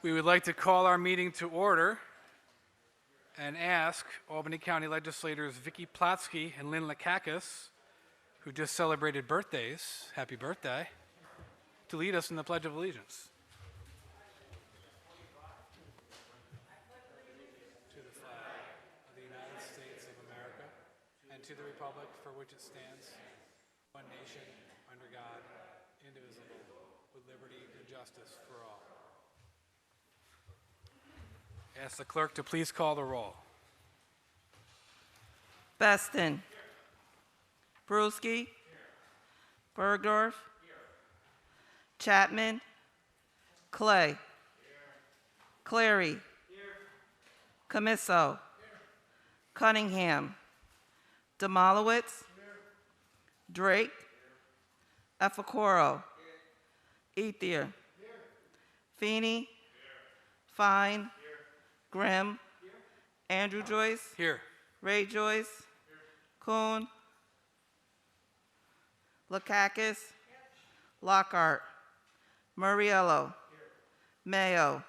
We would like to call our meeting to order and ask Albany County Legislators Vicky Plotsky and Lynn Lakakis, who just celebrated birthdays, happy birthday, to lead us in the Pledge of Allegiance. To the flag of the United States of America and to the republic for which it stands, one nation, under God, indivisible, with liberty and justice for all. Ask the clerk to please call the roll. Beston. Brewski. Bergdorf. Chapman. Clay. Clary. Camiso. Cunningham. Demolowitz. Drake. Efacoro. Ethier. Feeney. Fine. Grimm. Andrew Joyce. Here. Ray Joyce. Kuhn. Lakakis. Lockhart. Murriello. Mayo.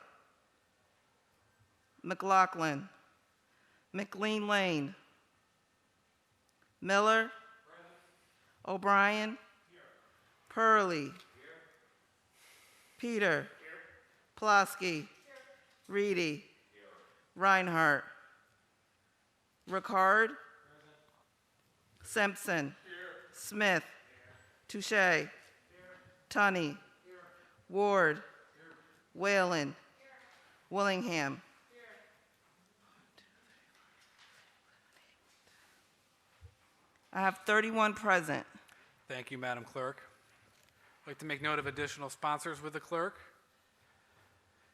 McLaughlin. McLean Lane. Miller. O'Brien. Purley. Peter. Plotsky. Reedy. Reinhardt. Ricard. Simpson. Smith. Touche. Tunney. Ward. Whalen. Willingham. I have 31 present. Thank you, Madam Clerk. I'd like to make note of additional sponsors with the clerk.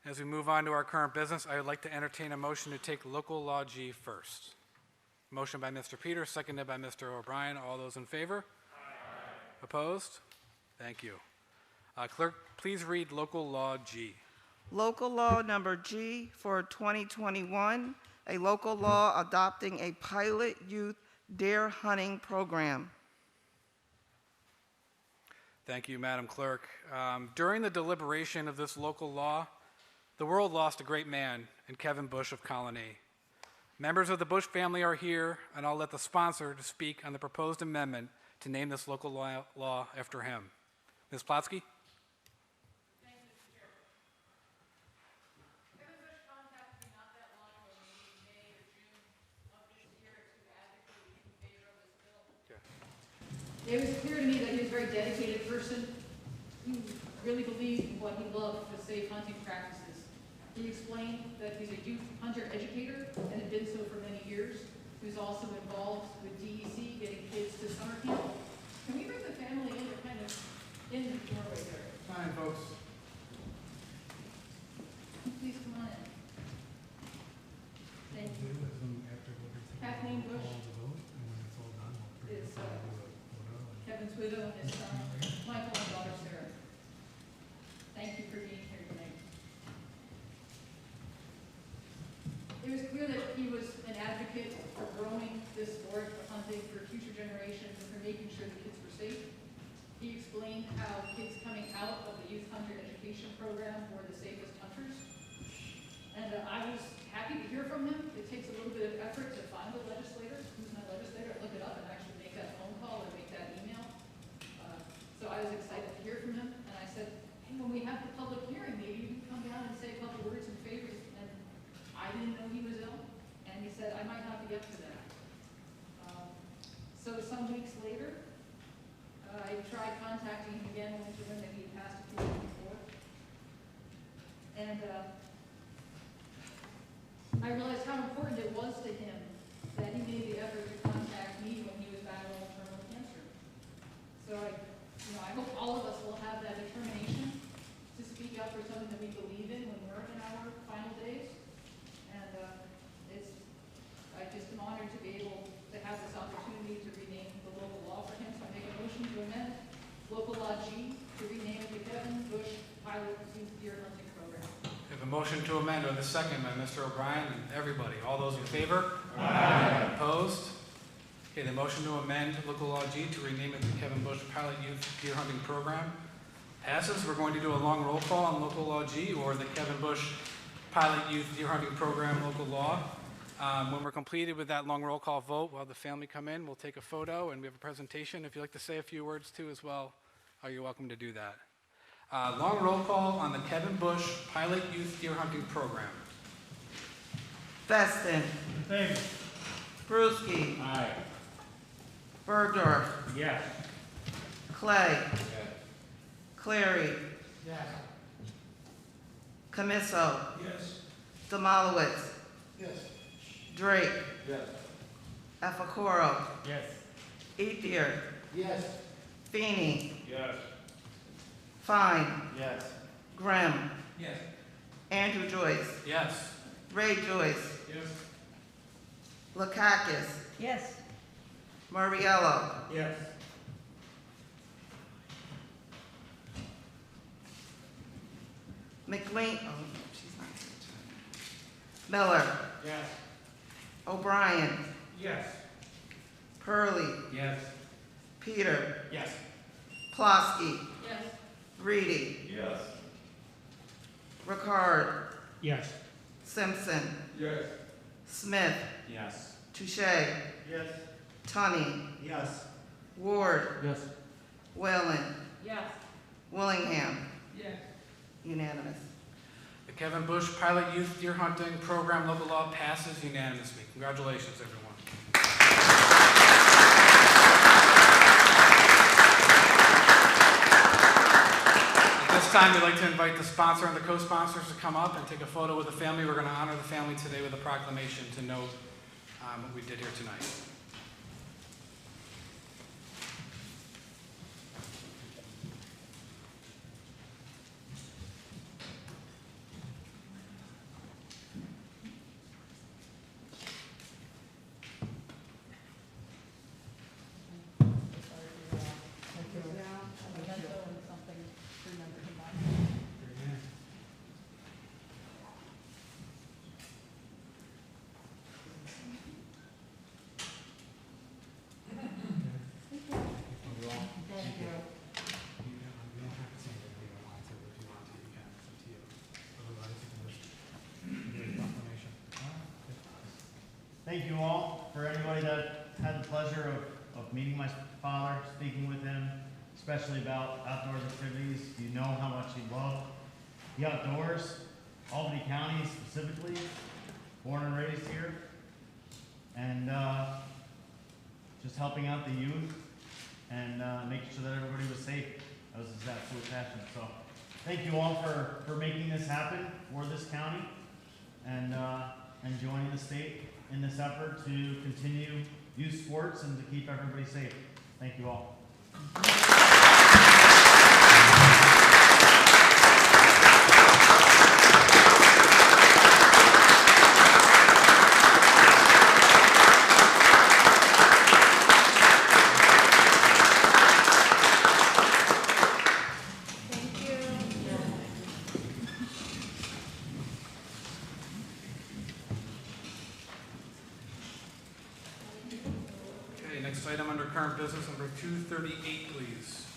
As we move on to our current business, I would like to entertain a motion to take local law G first. Motion by Mr. Peters, seconded by Mr. O'Brien. All those in favor? Aye. Opposed? Thank you. Clerk, please read local law G. Local law number G for 2021, a local law adopting a pilot youth deer hunting program. Thank you, Madam Clerk. During the deliberation of this local law, the world lost a great man in Kevin Bush of Colony. Members of the Bush family are here, and I'll let the sponsor to speak on the proposed amendment to name this local law after him. Ms. Plotsky? Thank you, Mr. Chair. Kevin Bush contacted me not that long ago, maybe May or June of this year, to advocate in favor of this bill. Okay. It was clear to me that he was a very dedicated person who really believed in what he loved, the safe hunting practices. He explained that he's a youth hunter educator and had been so for many years. He was also involved with DEC, getting kids to summer camp. Can we bring the family in to kind of in the doorway there? Fine, folks. Please come on in. Thank you. Kathleen Bush is Kevin's widow and his son, Michael, and daughter Sarah. Thank you for being here tonight. It was clear that he was an advocate for growing this sport of hunting for future generations and for making sure the kids were safe. He explained how kids coming out of the Youth Hunter Education Program were the safest hunters. And I was happy to hear from him. It takes a little bit of effort to find a legislator. Who's my legislator? Look it up and actually make that phone call or make that email. So I was excited to hear from him. And I said, hey, when we have the public hearing, maybe you can come down and say a couple words in favor. And I didn't know he was ill. And he said, I might not be up to that. So some weeks later, I tried contacting him again, only to learn that he had passed a few weeks before. And I realized how important it was to him that he made the effort to contact me when he was battling terminal cancer. So I hope all of us will have that determination to speak up for something that we believe in when we're in our final days. And it's just an honor to be able to have this opportunity to rename the local law for him. So I make a motion to amend local law G to rename it the Kevin Bush Pilot Youth Deer Hunting Program. We have a motion to amend with a second by Mr. O'Brien and everybody. All those in favor? Aye. Opposed? Okay, the motion to amend local law G to rename it the Kevin Bush Pilot Youth Deer Hunting Program passes. We're going to do a long roll call on local law G, or the Kevin Bush Pilot Youth Deer Hunting Program local law. When we're completed with that long roll call vote, we'll have the family come in, we'll take a photo, and we have a presentation. If you'd like to say a few words too as well, you're welcome to do that. Long roll call on the Kevin Bush Pilot Youth Deer Hunting Program. Feston. Favor. Brewski. Aye. Bergdorf. Yes. Clay. Clary. Yes. Camiso. Yes. Demalowitz. Yes. Drake. Yes. Efacoro. Yes. Ethier. Yes. Feeney. Yes. Fine. Yes. Grimm. Yes. Andrew Joyce. Yes. Ray Joyce. Yes. Lakakis. Yes. Murriello. Yes. McLean. Oh, no, she's not here. Miller. Yes. O'Brien. Yes. Purley. Yes. Peter. Yes. Yes. Plosky. Reedy. Yes. Ricard. Yes. Simpson. Yes. Smith. Yes. Touche. Yes. Tunney. Yes. Ward. Yes. Whalen. Yes. Willingham. Yes. Unanimous. The Kevin Bush Pilot Youth Deer Hunting Program local law passes unanimously. Congratulations, everyone. At this time, we'd like to invite the sponsor and the co-sponsors to come up and take a photo with the family. We're going to honor the family today with a proclamation to note what we did here tonight. Thank you all. For anybody that had the pleasure of meeting my father, speaking with him, especially about outdoors activities, you know how much he loved the outdoors, Albany County specifically, born and raised here, and just helping out the youth and making sure that everybody was safe. That was his absolute passion. So thank you all for making this happen for this county and joining the state in this effort to continue youth sports and to keep everybody safe. Thank you all. Next item under current business, number 238, please.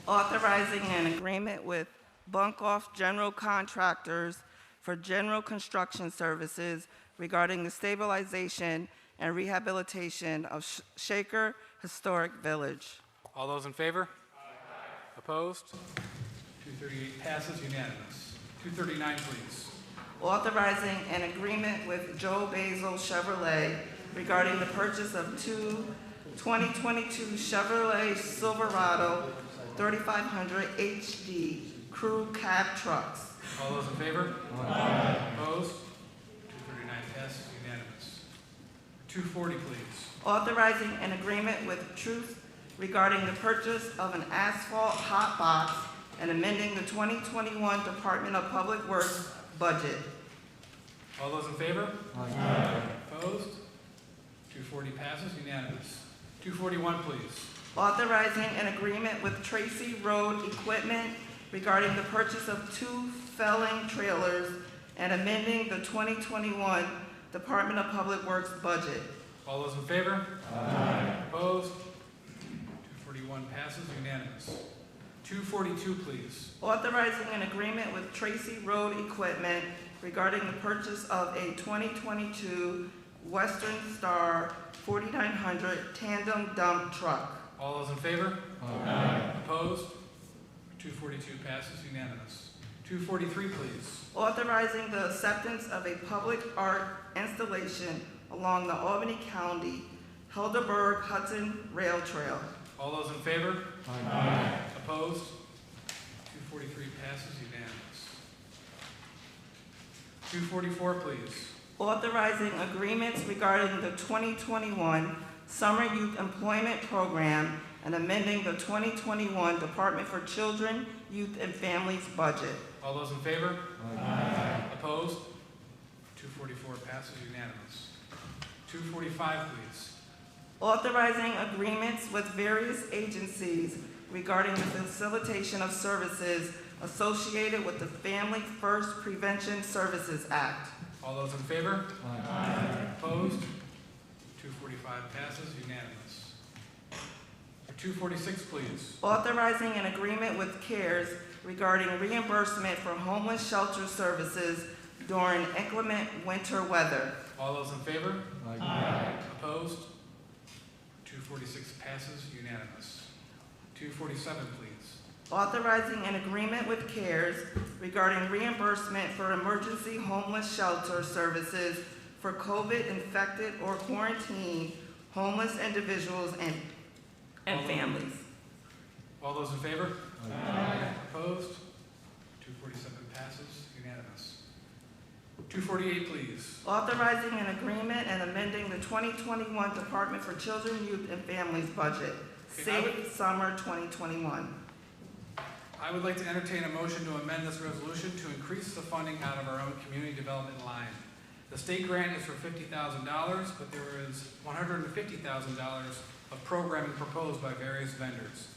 Authorizing an agreement with Bunkoff General Contractors for general construction services regarding the stabilization and rehabilitation of Shaker Historic Village. All those in favor? Aye. Opposed? 238 passes unanimous. 239, please. Authorizing an agreement with Joe Basil Chevrolet regarding the purchase of two 2022 Chevrolet Silverado 3500 HD crew cab trucks. All those in favor? Aye. Opposed? 239 passes unanimous. 240, please. Authorizing an agreement with Truth regarding the purchase of an asphalt hot box and amending the 2021 Department of Public Works budget. All those in favor? Aye. Opposed? 240 passes unanimous. 241, please. Authorizing an agreement with Tracy Road Equipment regarding the purchase of two felling trailers and amending the 2021 Department of Public Works budget. All those in favor? Aye. Opposed? 241 passes unanimous. 242, please. Authorizing an agreement with Tracy Road Equipment regarding the purchase of a 2022 Western Star 4900 tandem dump truck. All those in favor? Aye. Opposed? 242 passes unanimous. 243, please. Authorizing the acceptance of a public art installation along the Albany County Helderberg Hudson Rail Trail. All those in favor? Aye. Opposed? 243 passes unanimous. 244, please. Authorizing agreements regarding the 2021 Summer Youth Employment Program and amending the 2021 Department for Children, Youth, and Families budget. All those in favor? Aye. Opposed? 244 passes unanimous. 245, please. Authorizing agreements with various agencies regarding the facilitation of services associated with the Family First Prevention Services Act. All those in favor? Aye. Opposed? 245 passes unanimous. 246, please. Authorizing an agreement with CARES regarding reimbursement for homeless shelter services during inclement winter weather. All those in favor? Aye. Opposed? 246 passes unanimous. 247, please. Authorizing an agreement with CARES regarding reimbursement for emergency homeless shelter services for COVID-infected or quarantined homeless individuals and families. All those in favor? Aye. Opposed? 247 passes unanimous. 248, please. Authorizing an agreement and amending the 2021 Department for Children, Youth, and Families budget. Safe Summer 2021. I would like to entertain a motion to amend this resolution to increase the funding out of our own community development line. The state grant is for $50,000, but there is $150,000 of programming proposed by various vendors.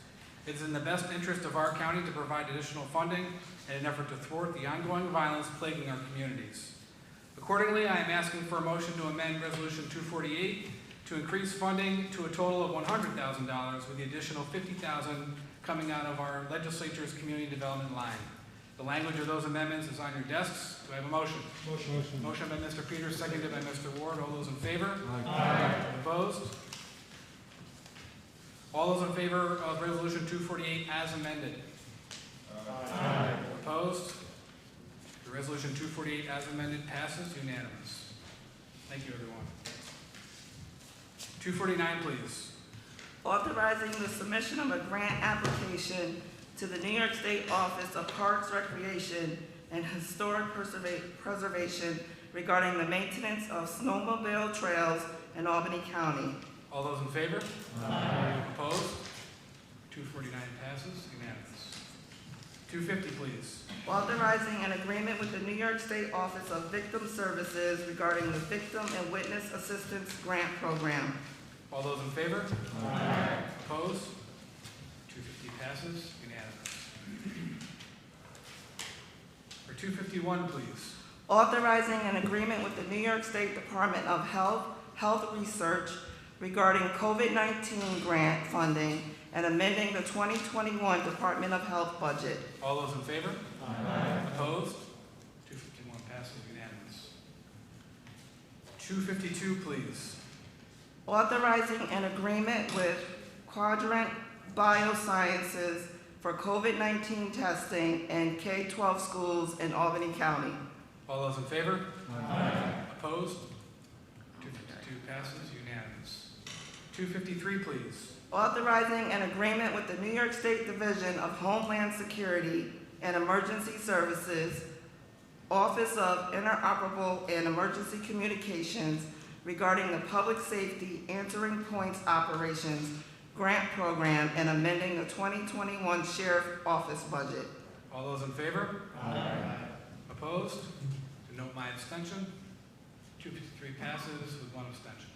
It is in the best interest of our county to provide additional funding in an effort to thwart the ongoing violence plaguing our communities. Accordingly, I am asking for a motion to amend Resolution 248 to increase funding to a total of $100,000 with the additional $50,000 coming out of our legislature's community development line. The language of those amendments is on your desks. Do I have a motion? Motion. Motion by Mr. Peters, seconded by Mr. Ward. All those in favor? Aye. Opposed? All those in favor of Resolution 248 as amended? Aye. Opposed? The Resolution 248 as amended passes unanimous. Thank you, everyone. 249, please. Authorizing the submission of a grant application to the New York State Office of Parks, Recreation, and Historic Preservation regarding the maintenance of snowmobile trails in Albany County. All those in favor? Aye. Opposed? 249 passes unanimous. 250, please. Authorizing an agreement with the New York State Office of Victim Services regarding the Victim and Witness Assistance Grant Program. All those in favor? Aye. Opposed? 250 passes unanimous. For 251, please. Authorizing an agreement with the New York State Department of Health Research regarding COVID-19 grant funding and amending the 2021 Department of Health budget. All those in favor? Aye. Opposed? 251 passes unanimous. 252, please. Authorizing an agreement with Quadrant Biosciences for COVID-19 testing in K-12 schools in Albany County. All those in favor? Aye. Opposed? 252 passes unanimous. 253, please. Authorizing an agreement with the New York State Division of Homeland Security and Emergency Services, Office of Interoperable and Emergency Communications regarding the Public Safety Answering Points Operations Grant Program and amending the 2021 Sheriff Office budget. All those in favor? Aye. Opposed? To note my abstention. 253 passes with one abstention.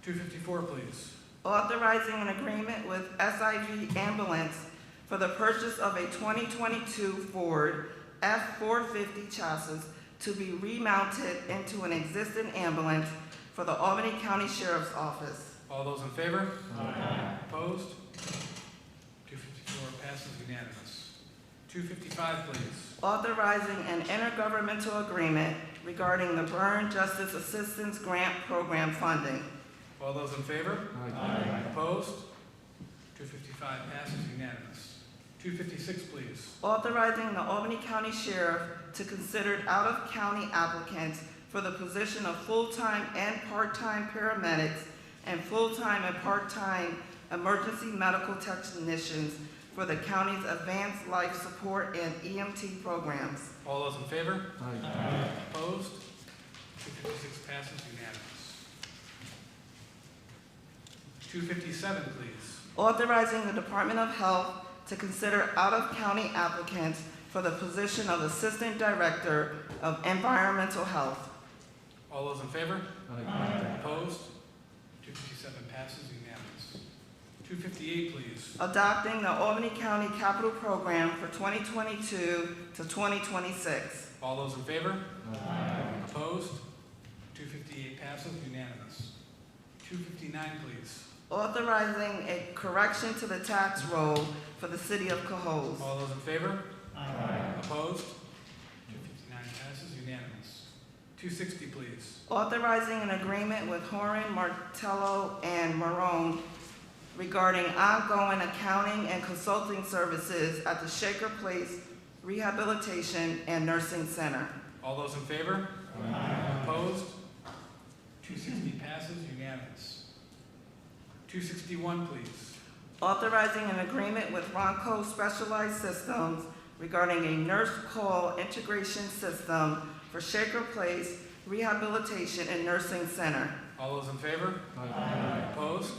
254, please. Authorizing an agreement with SIV Ambulance for the purchase of a 2022 Ford F-450 chassis to be remounted into an existing ambulance for the Albany County Sheriff's Office. All those in favor? Aye. Opposed? 254 passes unanimous. 255, please. Authorizing an intergovernmental agreement regarding the Burn Justice Assistance Grant Program funding. All those in favor? Aye. Opposed? 255 passes unanimous. 256, please. Authorizing the Albany County Sheriff to consider out-of-county applicants for the position of full-time and part-time paramedics and full-time and part-time emergency medical technicians for the county's advanced life support and EMT programs. All those in favor? Aye. Opposed? 256 passes unanimous. 257, please. Authorizing the Department of Health to consider out-of-county applicants for the position of Assistant Director of Environmental Health. All those in favor? Aye. Opposed? 257 passes unanimous. 258, please. Adopting the Albany County Capital Program for 2022 to 2026. All those in favor? Aye. Opposed? 258 passes unanimous. 259, please. Authorizing a correction to the tax roll for the city of Cohoes. All those in favor? Aye. Opposed? 259 passes unanimous. 260, please. Authorizing an agreement with Horan, Martello, and Marone regarding ongoing accounting and consulting services at the Shaker Place Rehabilitation and Nursing Center. All those in favor? Aye. Opposed? 260 passes unanimous. 261, please. Authorizing an agreement with Ronco Specialized Systems regarding a nurse call integration system for Shaker Place Rehabilitation and Nursing Center. All those in favor? Aye. Opposed?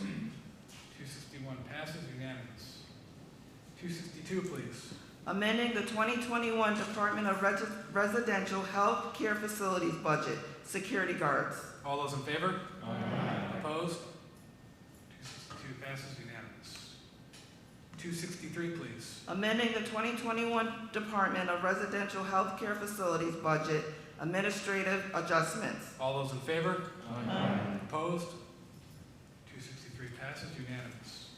261 passes unanimous. 262, please. Amending the 2021 Department of Residential Health Care Facilities budget, security guards. All those in favor? Aye. Opposed? 262 passes unanimous. 263, please. Amending the 2021 Department of Residential Health Care Facilities budget, administrative adjustments. All those in favor? Aye. Opposed? 263 passes unanimous.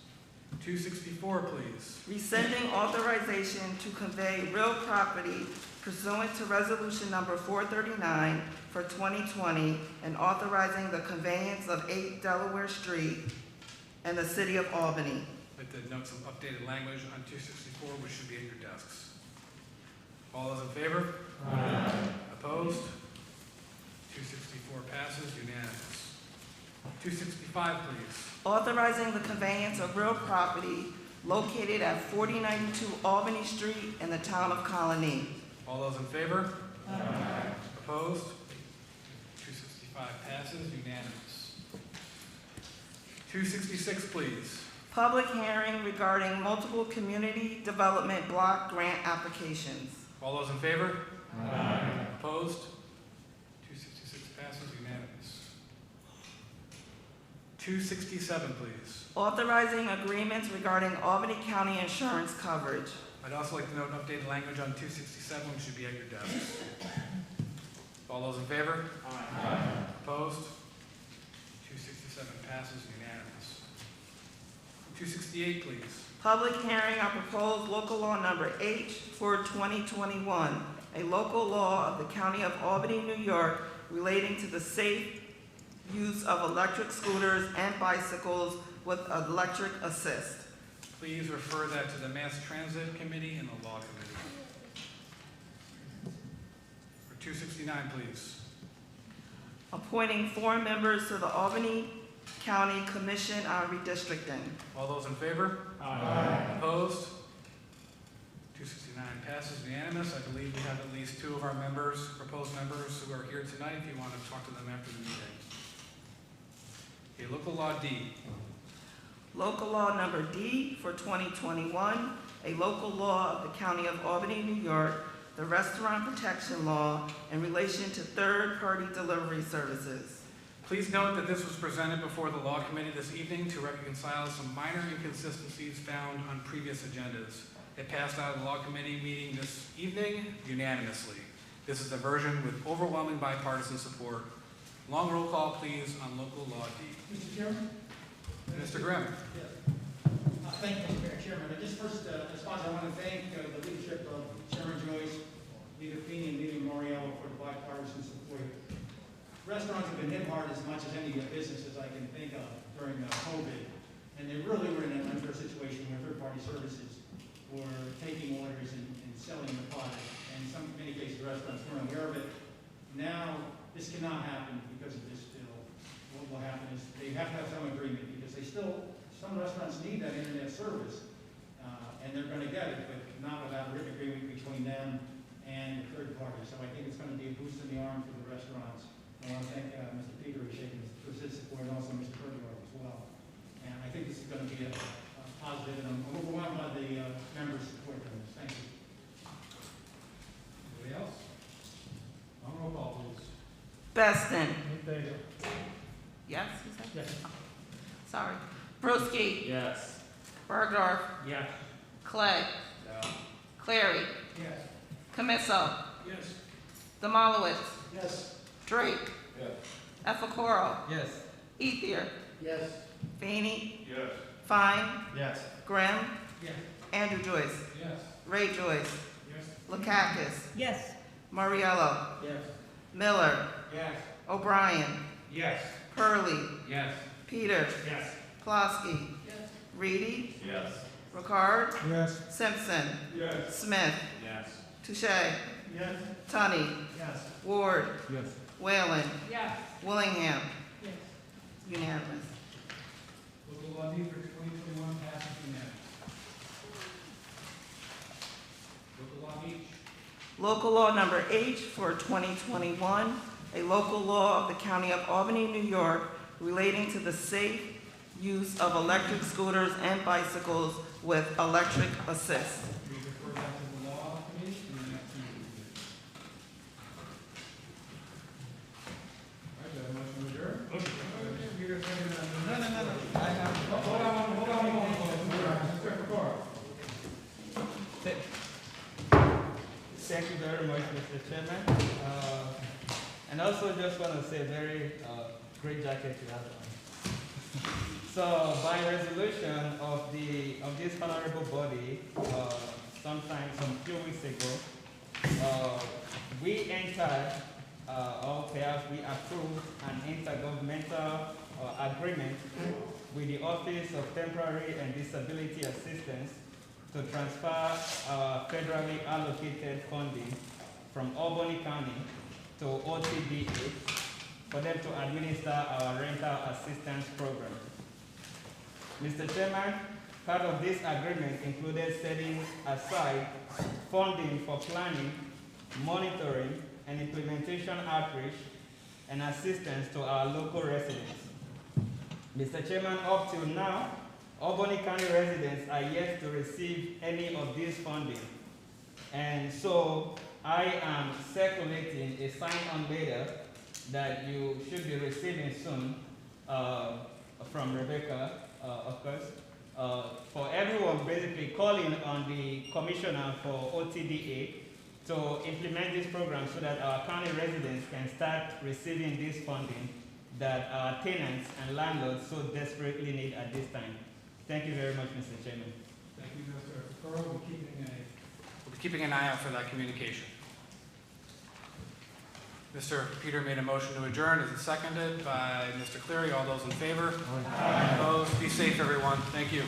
264, please. Rescinding authorization to convey real property pursuant to resolution number 439 for 2020 and authorizing the conveyance of 8 Delaware Street and the city of Albany. I'd like to note some updated language on 264, which should be at your desks. All those in favor? Aye. Opposed? 264 passes unanimous. 265, please. Authorizing the conveyance of real property located at 4092 Albany Street in the town of Colony. All those in favor? Aye. Opposed? 265 passes unanimous. 266, please. Public hearing regarding multiple community development block grant applications. All those in favor? Aye. Opposed? 266 passes unanimous. 267, please. Authorizing agreements regarding Albany County insurance coverage. I'd also like to note updated language on 267, which should be at your desks. All those in favor? Aye. Opposed? 267 passes unanimous. 268, please. Public hearing on proposed local law number H for 2021, a local law of the County of Albany, New York, relating to the safe use of electric scooters and bicycles with electric assist. Please refer that to the Mass Transit Committee and the Law Committee. For 269, please. Appointing 4 members to the Albany County Commission on Redistricting. All those in favor? Aye. Opposed? 269 passes unanimous. I believe we have at least 2 of our members, proposed members, who are here tonight if you want to talk to them after the meeting. Okay, local law D. Local law number D for 2021, a local law of the County of Albany, New York, the restaurant protection law in relation to third-party delivery services. Please note that this was presented before the Law Committee this evening to reconcile some minor inconsistencies found on previous agendas. It passed out of the Law Committee meeting this evening unanimously. This is a version with overwhelming bipartisan support. Long roll call, please, on local law D. Mr. Chairman? Mr. Grimm. Yes. Thank you, Mr. Mayor. Chairman. I just first, as far as I want to thank the leadership of Chairman Joyce, Leader Feeney, and Leader Moriello for the bipartisan support. Restaurants have been hit hard as much as any businesses I can think of during COVID. And they really were in an unfair situation where third-party services were taking orders and selling the product. And in many cases, restaurants weren't aware of it. Now, this cannot happen because of this bill. What will happen is they have to have some agreement because some restaurants need that internet service. And they're going to get it, but not without a written agreement between them and the third party. So I think it's going to be a boost in the arm for the restaurants. I want to thank Mr. Peter for his support and also Mr. Bergeron as well. And I think this is going to be a positive, and I'm overwhelmed by the members' support on this. Thank you. Anybody else? Long roll call, please. Beston. In favor. Yes, you said? Yes. Sorry. Broski. Yes. Bergdorf. Yes. Clegg. No. Clary. Yes. Camiso. Yes. Demolowitz. Yes. Drake. Yes. Epicoro. Yes. Ethier. Yes. Feeney. Yes. Fine. Yes. Grimm. Yes. Andrew Joyce. Yes. Ray Joyce. Yes. Lakakis. yes, Moriello. Yes. Miller. Yes. O'Brien. Yes. Purley. Yes. Peter. Yes. Plosky. Yes. Reedy. Yes. Ricard. Yes. Simpson. Yes. Smith. Yes. Touche. Yes. Tunney. Yes. Ward. Yes. Whalen. Yes. Willingham. Yes. Unanimous. Local law D for 2021 passes unanimously. Local law H. Local law number H for 2021, a local law of the County of Albany, New York, relating to the safe use of electric scooters and bicycles with electric assist. We refer that to the law committee in the next meeting. All right, do I have a motion to adjourn? Peter, second. No. I have. Hold on. Mr. Pecora. Thank you very much, Mr. Chairman. And also just want to say very great jacket you have on. So by resolution of this honorable body, sometime some few weeks ago, we entered, or perhaps we approved an intergovernmental agreement with the Office of Temporary and Disability Assistance to transfer federally allocated funding from Albany County to OTDA for them to administer our rental assistance program. Mr. Chairman, part of this agreement included setting aside funding for planning, monitoring, and implementation outreach and assistance to our local residents. Mr. Chairman, up till now, Albany County residents are yet to receive any of this funding. And so I am circulating a sign-on letter that you should be receiving soon from Rebecca, of course, for everyone basically calling on the commissioner for OTDA to implement this program so that our county residents can start receiving this funding that our tenants and landlords so desperately need at this time. Thank you very much, Mr. Chairman. Thank you, Mr. Pecora. We'll be keeping an eye out for that communication. Mr. Peter made a motion to adjourn. Is it seconded by Mr. Cleary? All those in favor? Aye. Opposed? Be safe, everyone. Thank you.